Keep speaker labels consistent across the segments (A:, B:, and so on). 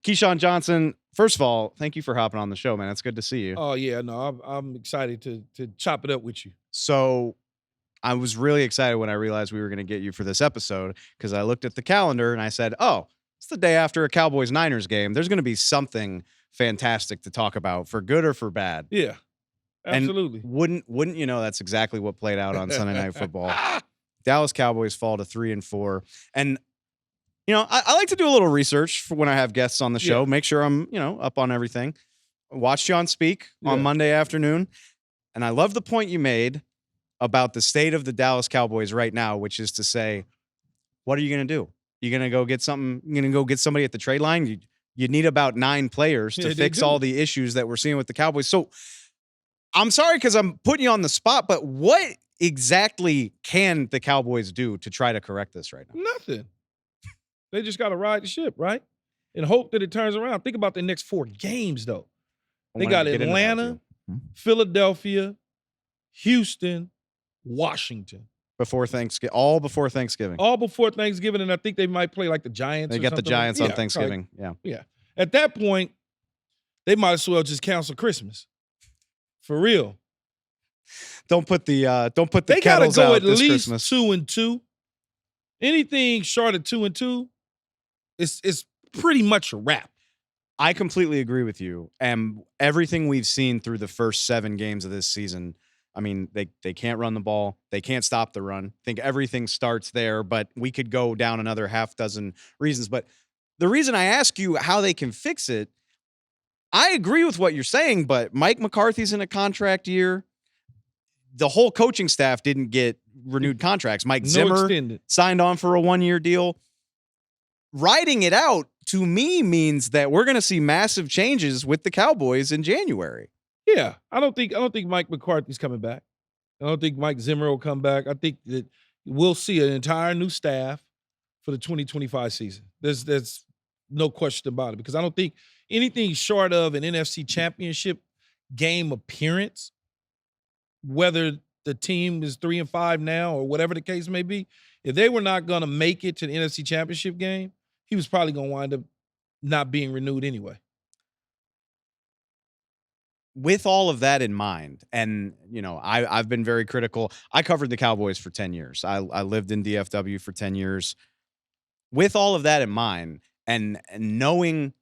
A: Keyshawn Johnson, first of all, thank you for hopping on the show, man. It's good to see you.
B: Oh yeah, no, I'm excited to chop it up with you.
A: So I was really excited when I realized we were going to get you for this episode because I looked at the calendar and I said, oh, it's the day after a Cowboys-Niners game. There's going to be something fantastic to talk about for good or for bad.
B: Yeah,
A: And
B: absolutely.
A: wouldn't you know that's exactly what played out on Sunday Night Football. Dallas Cowboys fall to 3-4. And I like to do a little research for when I have guests on the show, make sure I'm, up on everything. Watched you on Speak on Monday afternoon. And I love the point you made about the state of the Dallas Cowboys right now, which is to say, what are you going to do? You're going to go get something. You're going to go get somebody at the trade line. You need about 9 players to fix all the issues that we're seeing with the Cowboys. So I'm sorry because I'm putting you on the spot, but what exactly can the Cowboys do to try to correct this right now?
B: Nothing. They just got to ride the ship, right? And hope that it turns around. Think about the next 4 games, though. They got Atlanta, Philadelphia, Houston, Washington.
A: Before Thanksgiving. All before Thanksgiving.
B: All before Thanksgiving, and I think they might play like the Giants.
A: They got the Giants on Thanksgiving.
B: Yeah. At that point, they might as well just cancel Christmas. For real.
A: Don't put the
B: they
A: kettles
B: gotta go
A: out
B: at
A: this
B: least
A: Christmas.
B: 2-2. Anything short of 2-2, it's pretty much a wrap.
A: I completely agree with you. And everything we've seen through the first 7 games of this season, I mean, they can't run the ball. They can't stop the run. I think everything starts there, but we could go down another half dozen reasons. But the reason I ask you how they can fix it, I agree with what you're saying, but Mike McCarthy's in a contract year. The whole coaching staff didn't get renewed contracts. Mike Zimmer signed on for a 1-year deal. Riding it out, to me, means that we're going to see massive changes with the Cowboys in January.
B: Yeah, I don't think Mike McCarthy's coming back. I don't think Mike Zimmer will come back. I think that we'll see an entire new staff for the 2025 season. There's no question about it because I don't think anything short of an NFC Championship game appearance, whether the team is 3-5 now or whatever the case may be, if they were not going to make it to the NFC Championship game, he was probably going to wind up not being renewed anyway.
A: With all of that in mind, and, I've been very critical. I covered the Cowboys for 10 years. I lived in DFW for 10 years. With all of that in mind, and knowing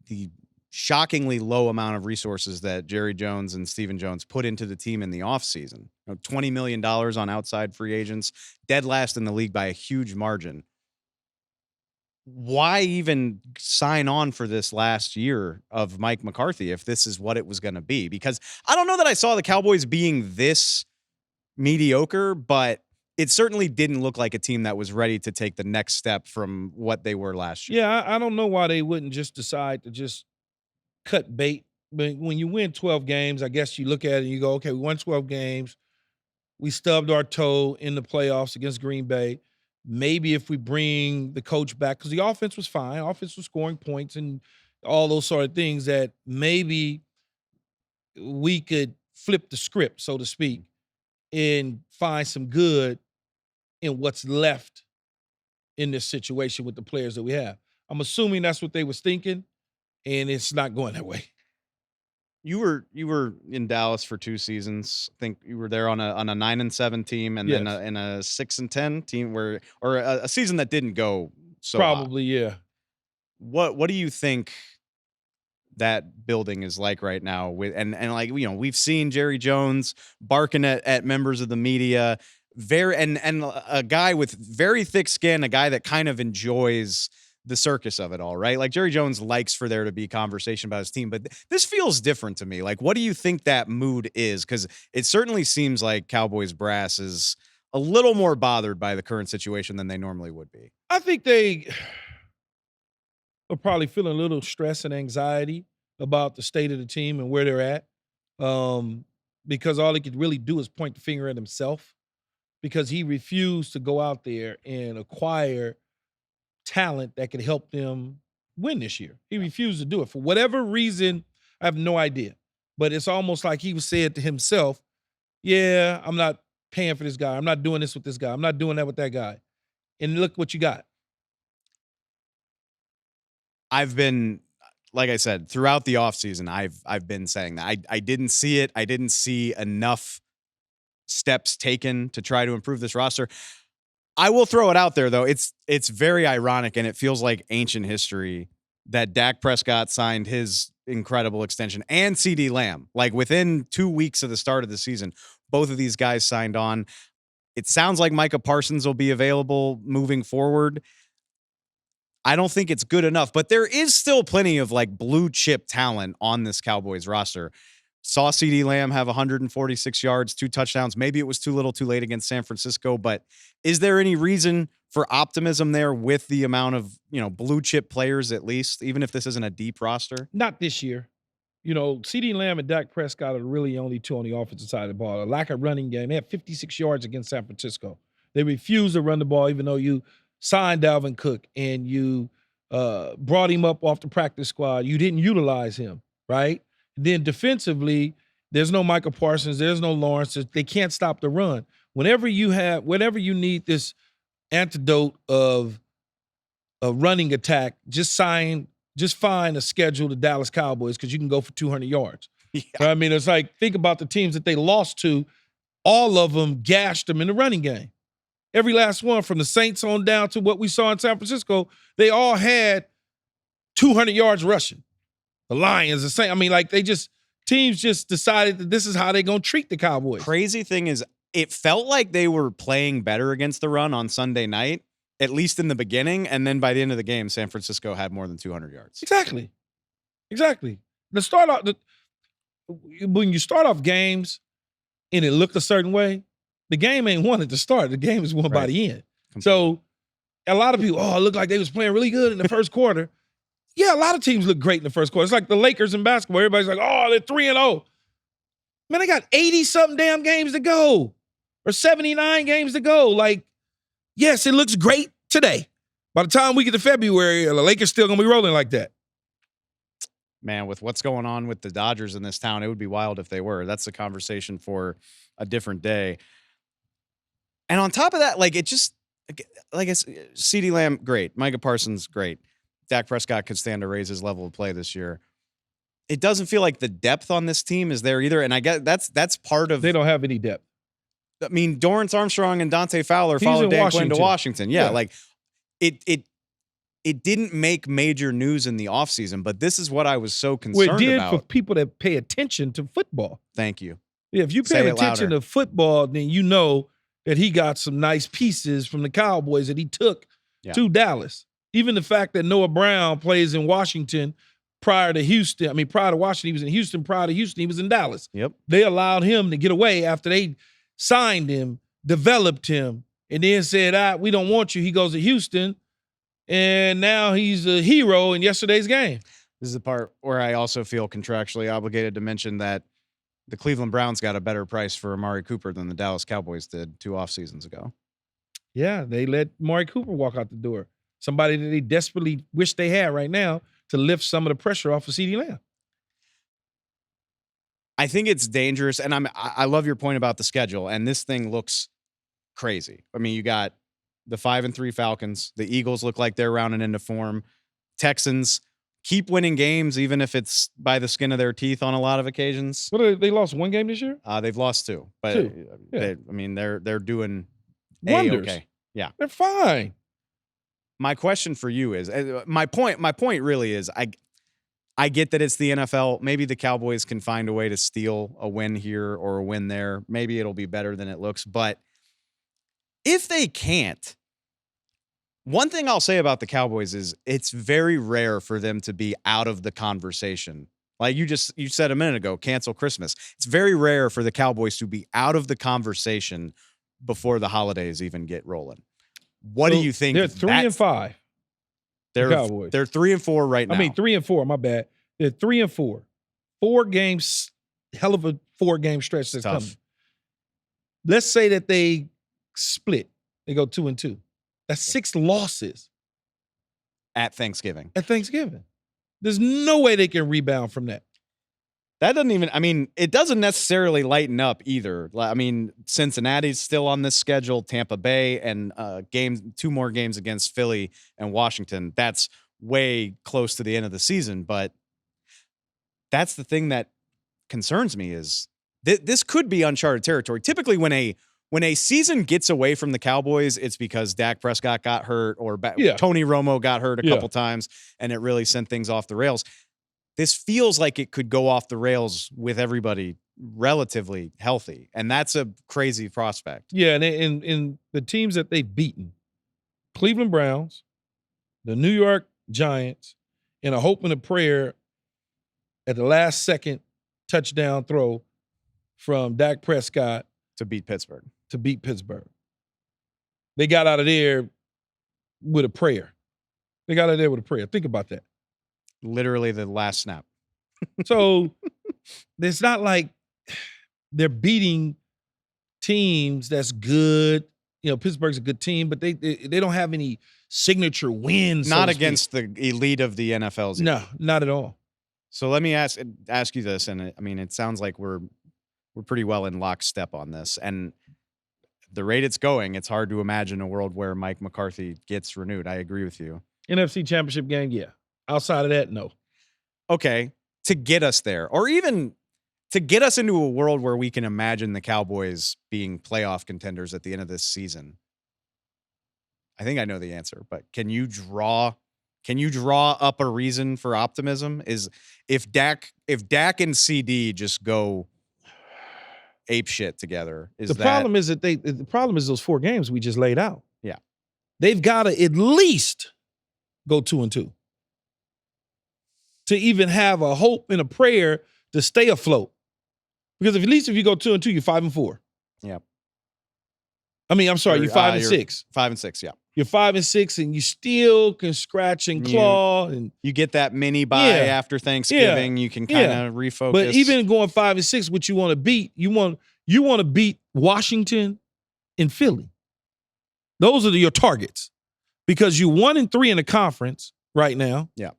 A: the shockingly low amount of resources that Jerry Jones and Stephen Jones put into the team in the offseason, $20 million on outside free agents, dead last in the league by a huge margin. Why even sign on for this last year of Mike McCarthy if this is what it was going to be? Because I don't know that I saw the Cowboys being this mediocre, but it certainly didn't look like a team that was ready to take the next step from what they were last year.
B: Yeah, I don't know why they wouldn't just decide to just cut bait. But when you win 12 games, I guess you look at it and you go, okay, we won 12 games. We stubbed our toe in the playoffs against Green Bay. Maybe if we bring the coach back, because the offense was fine. Offense was scoring points and all those sort of things, that maybe we could flip the script, so to speak, and find some good in what's left in this situation with the players that we have. I'm assuming that's what they was thinking, and it's not going that way.
A: You were in Dallas for 2 seasons. I think you were there on a 9-7 team, and then in a 6-10 team, or a season that didn't go so
B: probably hot. Yeah.
A: What do you think that building is like right now? With and like we've seen Jerry Jones barking at members of the media, and a guy with very thick skin, a guy that kind of enjoys the circus of it all, right? Like Jerry Jones likes for there to be conversation about his team, but this feels different to me. Like, what do you think that mood is? Because it certainly seems like Cowboys brass is a little more bothered by the current situation than they normally would be.
B: I think they are probably feeling a little stress and anxiety about the state of the team and where they're at, because all he could really do is point the finger at himself, because he refused to go out there and acquire talent that could help them win this year. He refused to do it for whatever reason. I have no idea, but it's almost like he was saying to himself, yeah, I'm not paying for this guy. I'm not doing this with this guy. I'm not doing that with that guy. And look what you got.
A: I've been like I said, throughout the offseason, I've been saying that. I didn't see it. I didn't see enough steps taken to try to improve this roster. I will throw it out there, though. It's very ironic, and it feels like ancient history that Dak Prescott signed his incredible extension and CeeDee Lamb. Like within 2 weeks of the start of the season, both of these guys signed on. It sounds like Micah Parsons will be available moving forward. I don't think it's good enough, but there is still plenty of like blue chip talent on this Cowboys roster. Saw CeeDee Lamb have 146 yards, 2 touchdowns. Maybe it was too little too late against San Francisco, but is there any reason for optimism there with the amount of, blue chip players at least, even if this isn't a deep roster?
B: Not this year. CeeDee Lamb and Dak Prescott are really only two on the offensive side of the ball. A lack of running game. They had 56 yards against San Francisco. They refused to run the ball, even though you signed Dalvin Cook and you brought him up off the practice squad. You didn't utilize him, right? Then defensively, there's no Micah Parsons, there's no Lawrence. They can't stop the run. Whenever you need this antidote of a running attack, just find a schedule to Dallas Cowboys because you can go for 200 yards.
A: Yeah.
B: I mean, it's like, think about the teams that they lost to. All of them gashed them in the running game. Every last one, from the Saints on down to what we saw in San Francisco, they all had 200 yards rushing. The Lions, the same. I mean, like teams just decided that this is how they're going to treat the Cowboys.
A: Crazy thing is, it felt like they were playing better against the run on Sunday night, at least in the beginning. And then by the end of the game, San Francisco had more than 200 yards.
B: Exactly. When you start off games and it looked a certain way, the game ain't won at the start. The game is won by the end. Completely. So a lot of people, it looked like they was playing really good in the first quarter. Yeah, a lot of teams look great in the first quarter. It's like the Lakers in basketball. Everybody's like, they're 3-0. Man, they got 80-something damn games to go, or 79 games to go. Like, yes, it looks great today. By the time we get to February, the Lakers still going to be rolling like that.
A: Man, with what's going on with the Dodgers in this town, it would be wild if they were. That's a conversation for a different day. And on top of that, CeeDee Lamb, great. Micah Parsons, great. Dak Prescott could stand to raise his level of play this year. It doesn't feel like the depth on this team is there either. And I guess that's part of...
B: They don't have any depth.
A: I mean, Dorrance Armstrong and Dante Fowler followed Dan Quinn to Washington. Yeah, like it didn't make major news in the offseason, but this is what I was so concerned about.
B: It did for people that pay attention to football.
A: Thank you.
B: Yeah, if you pay attention to football, then you know that he got some nice pieces from the Cowboys that he took to Dallas. Even the fact that Noah Brown plays in Washington prior to Houston. I mean, prior to Washington, he was in Houston. Prior to Houston, he was in Dallas.
A: Yep.
B: They allowed him to get away after they signed him, developed him, and then said, we don't want you. He goes to Houston, and now he's a hero in yesterday's game.
A: This is the part where I also feel contractually obligated to mention that the Cleveland Browns got a better price for Amari Cooper than the Dallas Cowboys did 2 off seasons ago.
B: Yeah, they let Amari Cooper walk out the door. Somebody that they desperately wish they had right now to lift some of the pressure off of CeeDee Lamb.
A: I think it's dangerous, and I love your point about the schedule, and this thing looks crazy. I mean, you got the 5-3 Falcons. The Eagles look like they're rounding into form. Texans keep winning games, even if it's by the skin of their teeth on a lot of occasions.
B: What, they lost 1 game this year?
A: They've lost 2, but
B: 2. Yeah.
A: They're doing
B: wonders.
A: okay. Yeah,
B: they're fine.
A: My question for you is, my point really is, I get that it's the NFL. Maybe the Cowboys can find a way to steal a win here or a win there. Maybe it'll be better than it looks. But if they can't, one thing I'll say about the Cowboys is it's very rare for them to be out of the conversation. Like you said a minute ago, cancel Christmas. It's very rare for the Cowboys to be out of the conversation before the holidays even get rolling. What do you think?
B: They're 3-5.
A: They're
B: Cowboys.
A: They're 3-4 right now.
B: I mean, 3-4. My bad. They're 3-4. 4 games. Hell of a 4-game stretch that's coming. Let's say that they split. They go 2-2. That's 6 losses
A: at Thanksgiving.
B: There's no way they can rebound from that.
A: That doesn't even, it doesn't necessarily lighten up either. I mean, Cincinnati's still on this schedule, Tampa Bay, and 2 more games against Philly and Washington. That's way close to the end of the season, but that's the thing that concerns me is this could be uncharted territory. Typically, when a season gets away from the Cowboys, it's because Dak Prescott got hurt or Tony Romo got hurt a couple times, and it really sent things off the rails. This feels like it could go off the rails with everybody relatively healthy, and that's a crazy prospect.
B: Yeah, and the teams that they've beaten, Cleveland Browns, the New York Giants, and a hope and a prayer at the last second touchdown throw from Dak Prescott
A: to beat Pittsburgh.
B: They got out of there with a prayer. Think about that.
A: Literally the last snap.
B: So it's not like they're beating teams that's good. You know, Pittsburgh's a good team, but they don't have any signature wins.
A: Not against the elite of the NFL's.
B: No, not at all.
A: So let me ask you this, and I mean, it sounds like we're pretty well in lockstep on this. And the rate it's going, it's hard to imagine a world where Mike McCarthy gets renewed. I agree with you.
B: NFC Championship game, yeah. Outside of that, no.
A: Okay, to get us there, or even to get us into a world where we can imagine the Cowboys being playoff contenders at the end of this season, I think I know the answer, but can you draw up a reason for optimism? Is if Dak and CeeDee just go ape shit together, the
B: problem is those 4 games we just laid out.
A: Yeah.
B: They've got to at least go 2-2 to even have a hope and a prayer to stay afloat. Because at least if you go 2-2, you're 5-4.
A: Yeah.
B: I mean, I'm sorry, you're 5-6.
A: 5-6, yeah.
B: You're 5-6, and you still can scratch and claw, and
A: you get that mini bye after Thanksgiving. You can kind of refocus.
B: But even going 5-6, what you want to beat, you want to beat Washington and Philly. Those are your targets, because you're 1-3 in the conference right now.
A: Yeah.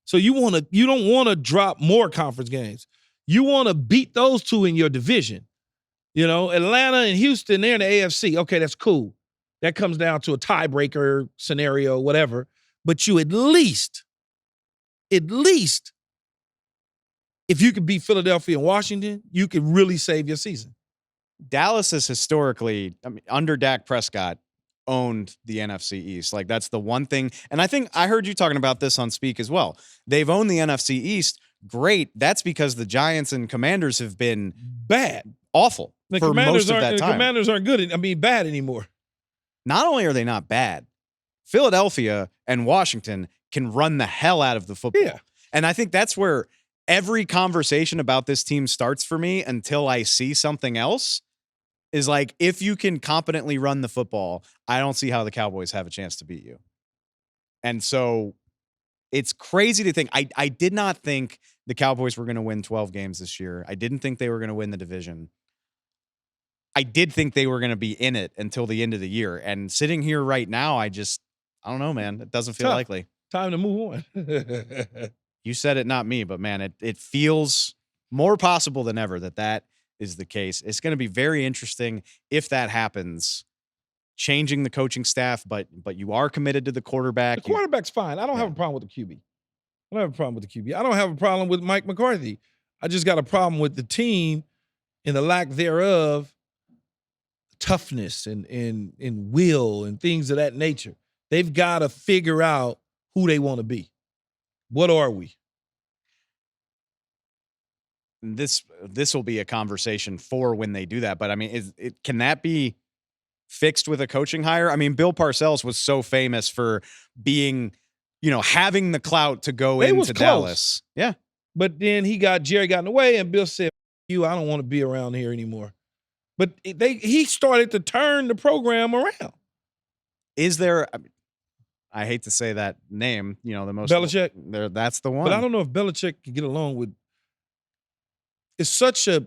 B: So you don't want to drop more conference games. You want to beat those 2 in your division. You know, Atlanta and Houston, they're in the AFC. Okay, that's cool. That comes down to a tiebreaker scenario, whatever. But you at least, if you could beat Philadelphia and Washington, you could really save your season.
A: Dallas has historically, under Dak Prescott, owned the NFC East. Like, that's the one thing. And I think I heard you talking about this on Speak as well. They've owned the NFC East. Great. That's because the Giants and Commanders have been
B: bad,
A: awful for most of that time.
B: The Commanders aren't good. Bad anymore.
A: Not only are they not bad, Philadelphia and Washington can run the hell out of the football.
B: Yeah.
A: And I think that's where every conversation about this team starts for me until I see something else. Is like, if you can competently run the football, I don't see how the Cowboys have a chance to beat you. And so it's crazy to think. I did not think the Cowboys were going to win 12 games this year. I didn't think they were going to win the division. I did think they were going to be in it until the end of the year. And sitting here right now, I don't know, man. It doesn't feel likely.
B: Time to move
A: on. You said it, not me, but man, it feels more possible than ever that is the case. It's going to be very interesting if that happens, changing the coaching staff, but you are committed to the quarterback.
B: The quarterback's fine. I don't have a problem with the QB. I don't have a problem with Mike McCarthy. I just got a problem with the team and the lack thereof, toughness and will and things of that nature. They've got to figure out who they want to be. What are we?
A: This will be a conversation for when they do that. But I mean, can that be fixed with a coaching hire? I mean, Bill Parcells was so famous for being, having the clout to go into Dallas. Yeah.
B: But then Jerry got in the way, and Bill said, I don't want to be around here anymore. But he started to turn the program around.
A: Is there, I hate to say that name, the most
B: Belichick?
A: That's the one.
B: But I don't know if Belichick can get along with. It's such a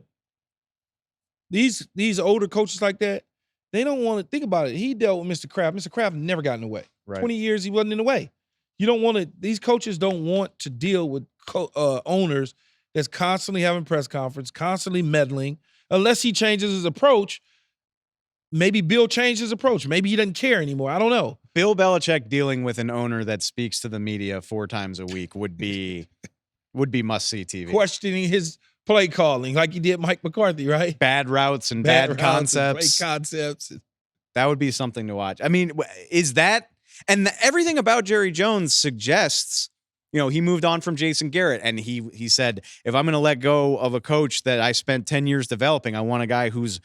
B: these older coaches like that, they don't want to think about it. He dealt with Mr. Kraft. Mr. Kraft never got in the way.
A: Right.
B: 20 years he wasn't in the way. You don't want to. These coaches don't want to deal with owners that's constantly having press conference, constantly meddling. Unless he changes his approach. Maybe Bill changed his approach. Maybe he doesn't care anymore. I don't know.
A: Bill Belichick dealing with an owner that speaks to the media 4 times a week would be would be must-see TV.
B: questioning his play calling like he did Mike McCarthy, right?
A: Bad routes and bad
B: routes and
A: concepts.
B: play concepts.
A: That would be something to watch. I mean, is that – and everything about Jerry Jones suggests – he moved on from Jason Garrett, and he said, if I'm going to let go of a coach that I spent 10 years developing, I want a guy who's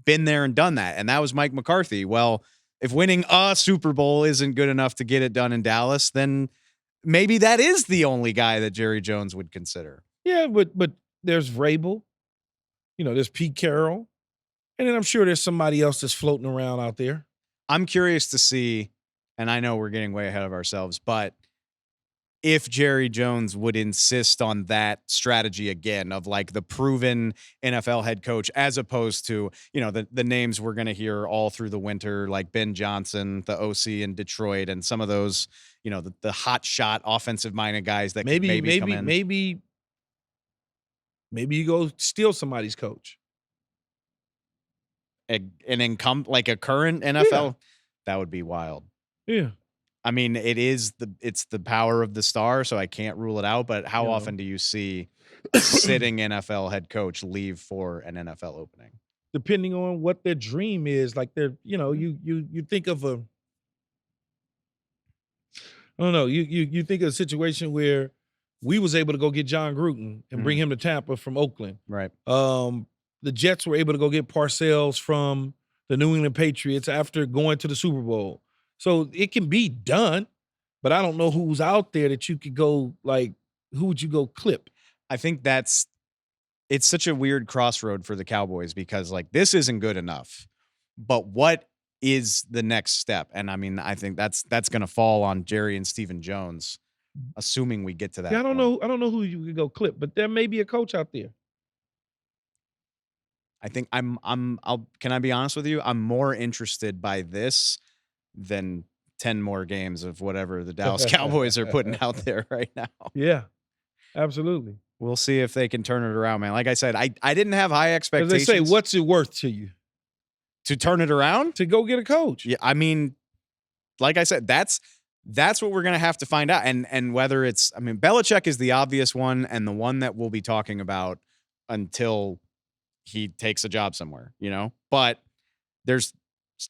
A: been there and done that. And that was Mike McCarthy. Well, if winning a Super Bowl isn't good enough to get it done in Dallas, then maybe that is the only guy that Jerry Jones would consider.
B: Yeah, but there's Vrabel. There's Pete Carroll. And then I'm sure there's somebody else that's floating around out there.
A: I'm curious to see, and I know we're getting way ahead of ourselves, but if Jerry Jones would insist on that strategy again of like the proven NFL head coach, as opposed to, the names we're going to hear all through the winter, like Ben Johnson, the OC in Detroit, and some of those, the hot shot offensive minded guys that maybe come in.
B: Maybe you go steal somebody's coach.
A: An income like a current NFL,
B: Yeah.
A: That would be wild.
B: Yeah.
A: I mean, it's the power of the star, so I can't rule it out. But how often do you see a sitting NFL head coach leave for an NFL opening?
B: Depending on what their dream is, like you think of I don't know, you think of a situation where we was able to go get John Gruden and bring him to Tampa from Oakland.
A: Right.
B: The Jets were able to go get Parcells from the New England Patriots after going to the Super Bowl. So it can be done, but I don't know who's out there that you could go, like, who would you go clip?
A: I think it's such a weird crossroad for the Cowboys because, like, this isn't good enough. But what is the next step? And, I mean, I think that's going to fall on Jerry and Stephen Jones, assuming we get to that.
B: Yeah, I don't know who you could go clip, but there may be a coach out there.
A: I think can I be honest with you? I'm more interested by this than 10 more games of whatever the Dallas Cowboys are putting out there right now.
B: Yeah, absolutely.
A: We'll see if they can turn it around, man. Like I said, I didn't have high expectations.
B: They say, what's it worth to you?
A: To turn it around?
B: To go get a coach.
A: Yeah, I mean, like I said, that's what we're going to have to find out. And whether it's, I mean, Belichick is the obvious one and the one that we'll be talking about until he takes a job somewhere, but there's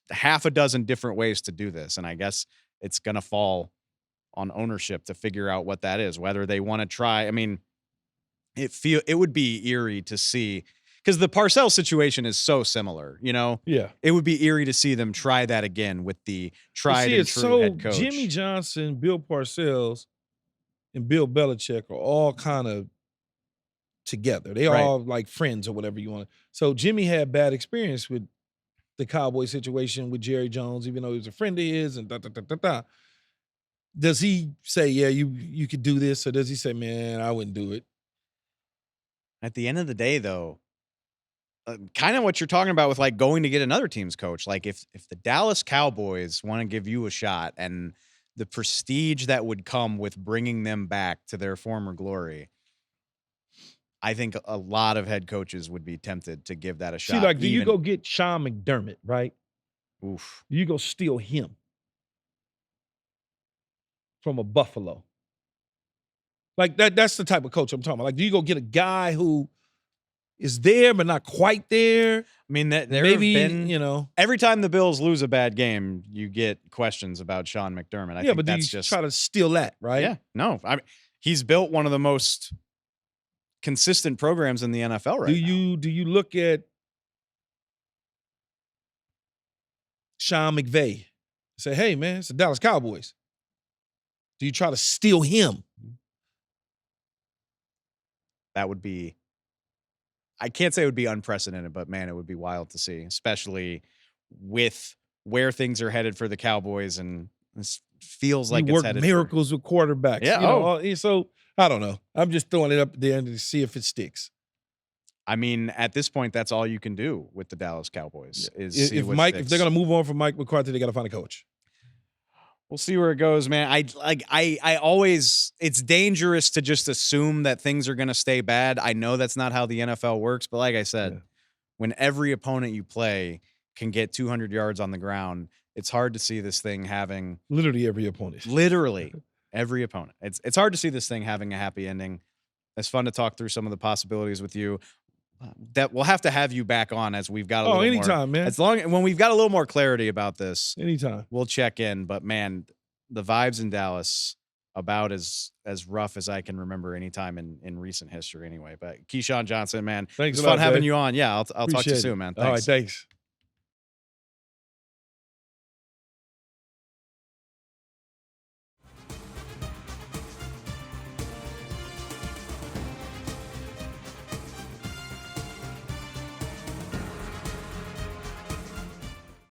A: half a dozen different ways to do this. And I guess it's going to fall on ownership to figure out what that is, whether they want to try. I mean, it would be eerie to see, because the Parcells situation is so similar,
B: Yeah.
A: It would be eerie to see them try that again with the tried and true head coach.
B: Jimmy Johnson, Bill Parcells, and Bill Belichick are all kind of together. They all like friends or whatever you want. So Jimmy had bad experience with the Cowboy situation with Jerry Jones, even though he was a friend of his and da. Does he say, yeah, you could do this? Or does he say, man, I wouldn't do it?
A: At the end of the day, though, kind of what you're talking about with like going to get another team's coach. Like if the Dallas Cowboys want to give you a shot and the prestige that would come with bringing them back to their former glory, I think a lot of head coaches would be tempted to give that a shot.
B: See, like, do you go get Sean McDermott, right?
A: Oof.
B: Do you go steal him from a Buffalo? Like, that's the type of coach I'm talking about. Like, do you go get a guy who is there but not quite there?
A: I mean, there
B: maybe
A: have been, every time the Bills lose a bad game, you get questions about Sean McDermott. I think
B: but
A: that's
B: you
A: just
B: try to steal that, right?
A: Yeah, no. I mean, he's built one of the most consistent programs in the NFL right now.
B: Do you look at Sean McVay and say, hey, man, it's the Dallas Cowboys? Do you try to steal him?
A: That would be, I can't say it would be unprecedented, but man, it would be wild to see, especially with where things are headed for the Cowboys. And this feels like it's headed
B: miracles with quarterbacks.
A: Yeah.
B: So I don't know. I'm just throwing it up there to see if it sticks.
A: I mean, at this point, that's all you can do with the Dallas Cowboys. Is
B: if they're going to move on from Mike McCarthy, they got to find a coach.
A: We'll see where it goes, man. I always, it's dangerous to just assume that things are going to stay bad. I know that's not how the NFL works, but like I said, when every opponent you play can get 200 yards on the ground, it's hard to see this thing having
B: literally every opponent.
A: Literally every opponent. It's hard to see this thing having a happy ending. It's fun to talk through some of the possibilities with you. That we'll have to have you back on as we've got a little
B: anytime,
A: more,
B: man.
A: When we've got a little more clarity about this.
B: Anytime.
A: We'll check in. But man, the vibes in Dallas about as rough as I can remember any time in recent history anyway. But Keyshawn Johnson, man,
B: Thanks
A: it's
B: a lot,
A: fun having
B: Dave.
A: you on. Yeah, I'll talk to you
B: Appreciate
A: soon,
B: it.
A: man.
B: All right,
A: Thanks.
B: thanks.